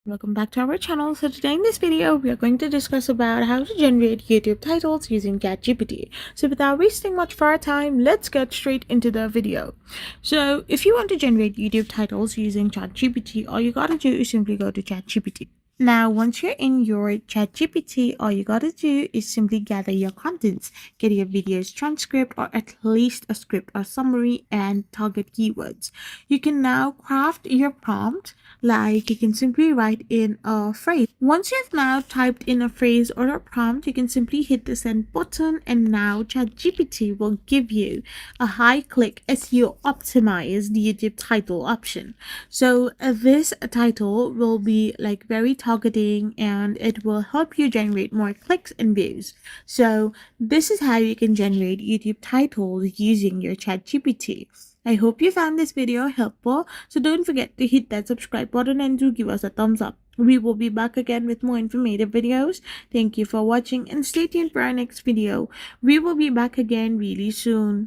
Welcome back to our channel. So today in this video, we are going to discuss about how to generate YouTube titles using ChatGPT. So without wasting much of our time, let's get straight into the video. So if you want to generate YouTube titles using ChatGPT, all you gotta do is simply go to ChatGPT. Now, once you're in your ChatGPT, all you gotta do is simply gather your contents, get your video's transcript or at least a script or summary, and target keywords. You can now craft your prompt, like you can simply write in a phrase. Once you've now typed in a phrase or a prompt, you can simply hit the send button, and now ChatGPT will give you a high click SEO optimized YouTube title option. So this title will be like very targeting, and it will help you generate more clicks and views. So this is how you can generate YouTube titles using your ChatGPT. I hope you found this video helpful, so don't forget to hit that subscribe button and do give us a thumbs up. We will be back again with more informative videos. Thank you for watching and stay tuned for our next video. We will be back again really soon.